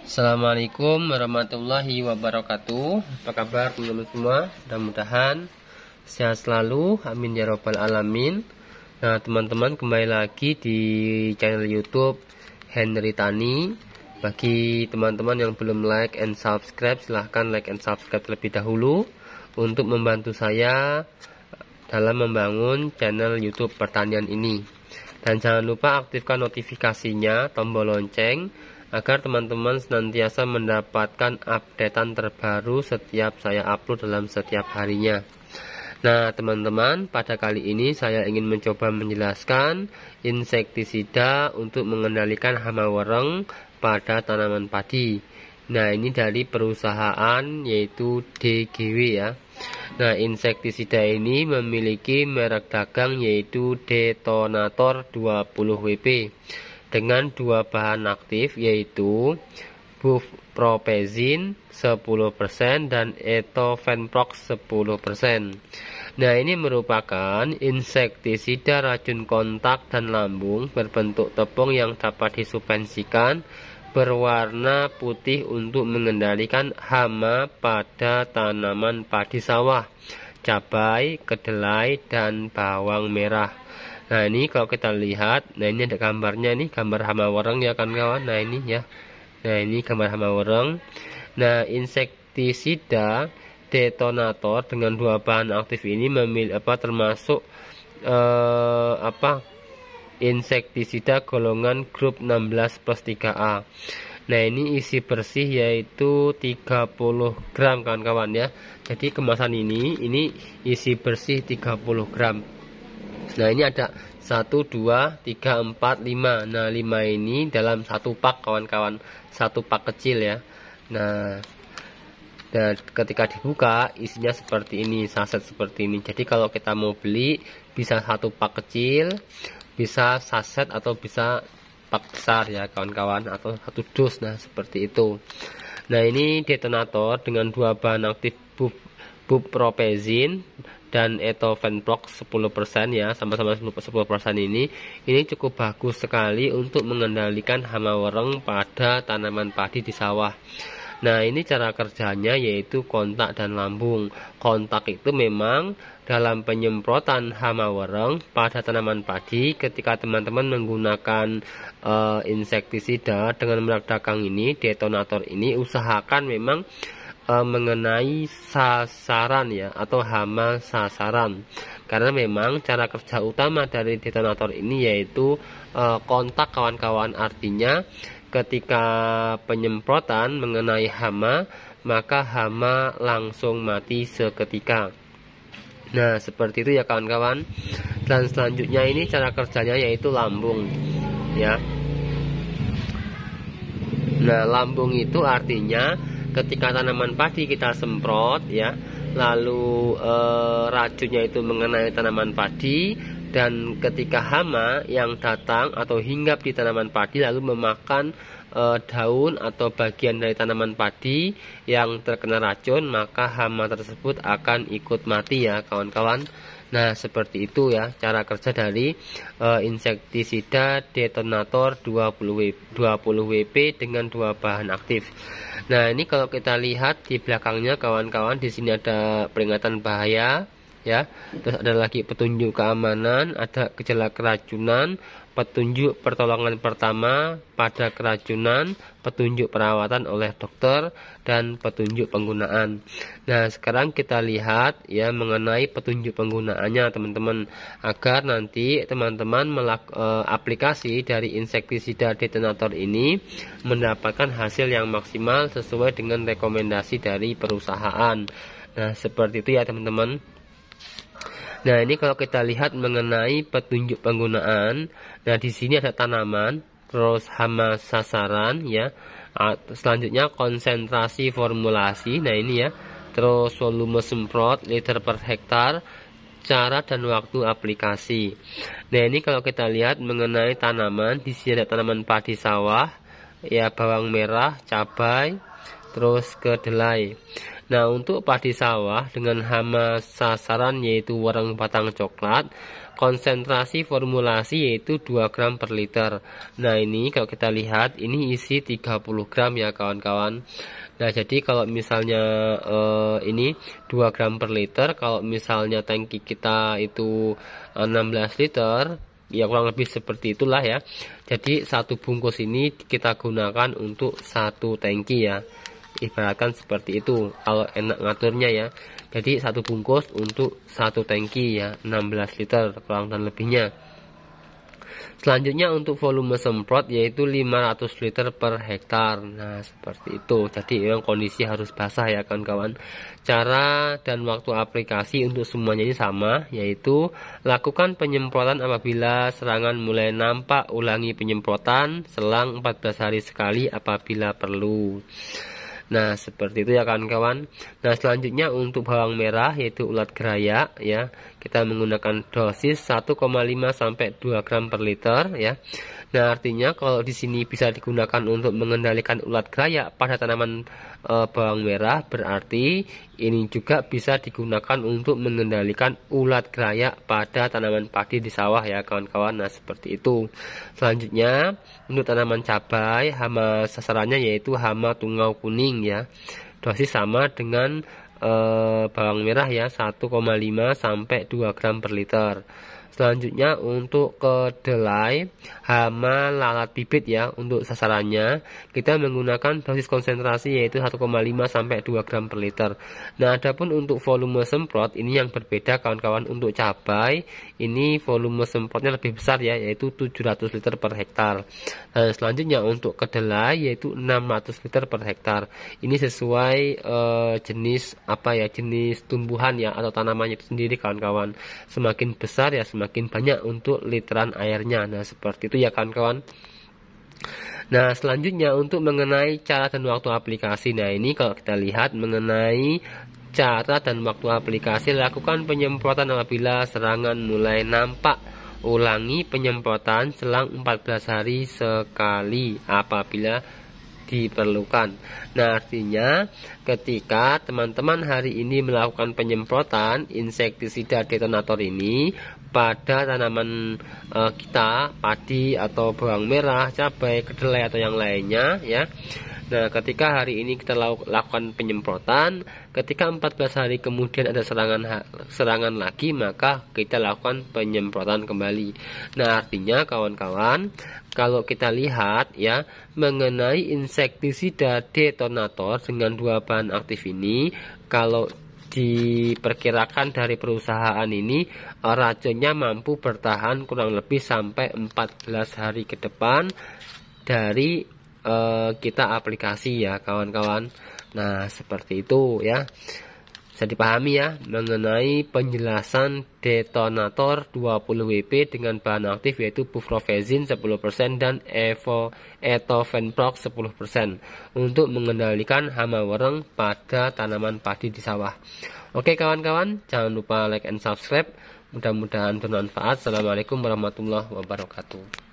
Assalamualaikum warahmatullahi wabarakatuh. Apa kabar teman-teman semua? Mudah-mudahan sehat selalu, amin ya robbal alamin. Nah teman-teman, kembali lagi di channel YouTube Henry Tani. Bagi teman-teman yang belum like and subscribe, silahkan like and subscribe terlebih dahulu untuk membantu saya dalam membangun channel YouTube pertanian ini. Dan jangan lupa aktifkan notifikasinya, tombol lonceng, agar teman-teman senantiasa mendapatkan updatean terbaru setiap saya upload dalam setiap harinya. Nah teman-teman, pada kali ini saya ingin mencoba menjelaskan insektisida untuk mengendalikan hama wereng pada tanaman padi. Nah ini dari perusahaan yaitu DGW ya. Nah insektisida ini memiliki merek dagang yaitu Detonator 20WP dengan dua bahan aktif yaitu Buffpropezin 10% dan Etovenprox 10%. Nah ini merupakan insektisida racun kontak dan lambung berbentuk tepung yang dapat disuspensikan berwarna putih untuk mengendalikan hama pada tanaman padi sawah, cabai, kedelai, dan bawang merah. Nah ini kalau kita lihat, nah ini ada gambarnya nih, gambar hama wereng ya kawan-kawan. Nah ini ya, nah ini gambar hama wereng. Nah insektisida Detonator dengan dua bahan aktif ini termasuk insektisida golongan grup 16+3A. Nah ini isi bersih yaitu 30 gram kawan-kawan ya. Jadi kemasan ini isi bersih 30 gram. Nah ini ada 1, 2, 3, 4, 5. Nah 5 ini dalam satu pak kawan-kawan, satu pak kecil ya. Nah ketika dibuka isinya seperti ini, saset seperti ini. Jadi kalau kita mau beli bisa satu pak kecil, bisa saset atau bisa pak besar ya kawan-kawan, atau satu dus. Nah seperti itu. Nah ini detonator dengan dua bahan aktif Buffpropezin dan Etovenprox 10% ya, sama-sama 10% ini cukup bagus sekali untuk mengendalikan hama wereng pada tanaman padi di sawah. Nah ini cara kerjanya yaitu kontak dan lambung. Kontak itu memang dalam penyemprotan hama wereng pada tanaman padi. Ketika teman-teman menggunakan insektisida dengan merek dagang ini, detonator ini, usahakan memang mengenai sasaran ya, atau hama sasaran, karena memang cara kerja utama dari detonator ini yaitu kontak kawan-kawan. Artinya ketika penyemprotan mengenai hama, maka hama langsung mati seketika. Nah seperti itu ya kawan-kawan. Dan selanjutnya ini cara kerjanya yaitu lambung ya. Nah lambung itu artinya ketika tanaman padi kita semprot ya, lalu racunnya itu mengenai tanaman padi, dan ketika hama yang datang atau hinggap di tanaman padi lalu memakan daun atau bagian dari tanaman padi yang terkena racun, maka hama tersebut akan ikut mati ya kawan-kawan. Nah seperti itu ya cara kerja dari insektisida Detonator 20WP dengan dua bahan aktif. Nah ini kalau kita lihat di belakangnya kawan-kawan, di sini ada peringatan bahaya ya, terus ada lagi petunjuk keamanan, ada gejala keracunan, petunjuk pertolongan pertama pada keracunan, petunjuk perawatan oleh dokter, dan petunjuk penggunaan. Nah sekarang kita lihat ya mengenai petunjuk penggunaannya teman-teman, agar nanti teman-teman aplikasi dari insektisida detonator ini mendapatkan hasil yang maksimal sesuai dengan rekomendasi dari perusahaan. Nah seperti itu ya teman-teman. Nah ini kalau kita lihat mengenai petunjuk penggunaan, nah di sini ada tanaman, terus hama sasaran ya, selanjutnya konsentrasi formulasi, nah ini ya, terus volume semprot liter per hektar, cara dan waktu aplikasi. Nah ini kalau kita lihat mengenai tanaman, di sini ada tanaman padi sawah ya, bawang merah, cabai, terus kedelai. Nah, untuk padi sawah dengan hama sasaran yaitu wereng batang coklat, konsentrasi formulasi yaitu 2 gram per liter. Nah, ini kalau kita lihat ini isi 30 gram ya kawan-kawan. Nah, jadi kalau misalnya ini 2 gram per liter, kalau misalnya tangki kita itu 16 liter, ya kurang lebih seperti itulah ya. Jadi satu bungkus ini kita gunakan untuk satu tangki ya, ibaratkan seperti itu kalau enak ngaturnya ya. Jadi satu bungkus untuk satu tangki ya, 16 liter kurang dan lebihnya. Selanjutnya untuk volume semprot yaitu 500 liter per hektar. Nah, seperti itu. Jadi memang kondisi harus basah ya kawan-kawan. Cara dan waktu aplikasi untuk semuanya ini sama, yaitu lakukan penyemprotan apabila serangan mulai nampak, ulangi penyemprotan selang 14 hari sekali apabila perlu. Nah, seperti itu ya kawan-kawan. Nah, selanjutnya untuk bawang merah yaitu ulat gerayak ya. Kita menggunakan dosis 1,5 sampai 2 gram per liter ya. Nah, artinya kalau di sini bisa digunakan untuk mengendalikan ulat gerayak pada tanaman bawang merah, berarti ini juga bisa digunakan untuk mengendalikan ulat gerayak pada tanaman padi di sawah ya kawan-kawan. Nah, seperti itu. Selanjutnya untuk tanaman cabai, hama sasarannya yaitu hama tungau kuning ya. Dosis sama dengan bawang merah ya, 1,5 sampai 2 gram per liter. Selanjutnya untuk kedelai, hama lalat bibit ya, untuk sasarannya kita menggunakan dosis konsentrasi yaitu 1,5 sampai 2 gram per liter. Nah, adapun untuk volume semprot ini yang berbeda kawan-kawan. Untuk cabai ini volume semprotnya lebih besar ya, yaitu 700 liter per hektar. Nah, selanjutnya untuk kedelai yaitu 600 liter per hektar. Ini sesuai jenis apa ya, jenis tumbuhan ya atau tanamannya itu sendiri kawan-kawan. Semakin besar ya semakin banyak untuk literan airnya. Nah, seperti itu ya kawan-kawan. Nah, selanjutnya untuk mengenai cara dan waktu aplikasi. Nah, ini kalau kita lihat mengenai cara dan waktu aplikasi, lakukan penyemprotan apabila serangan mulai nampak, ulangi penyemprotan selang 14 hari sekali apabila diperlukan. Nah, artinya ketika teman-teman hari ini melakukan penyemprotan insektisida detonator ini pada tanaman kita, padi atau bawang merah, cabai, kedelai atau yang lainnya ya. Nah, ketika hari ini kita lakukan penyemprotan, ketika 14 hari kemudian ada serangan lagi, maka kita lakukan penyemprotan kembali. Nah, artinya kawan-kawan, kalau kita lihat ya mengenai insektisida detonator dengan 2 bahan aktif ini, kalau diperkirakan dari perusahaan ini racunnya mampu bertahan kurang lebih sampai 14 hari ke depan dari kita aplikasi ya kawan-kawan. Nah, seperti itu ya, bisa dipahami ya mengenai penjelasan detonator 20 WP dengan bahan aktif yaitu buprofezin 10% dan etovenprox 10% untuk mengendalikan hama wereng pada tanaman padi di sawah. Oke kawan-kawan, jangan lupa like and subscribe. Mudah-mudahan bermanfaat. Assalamualaikum warahmatullahi wabarakatuh.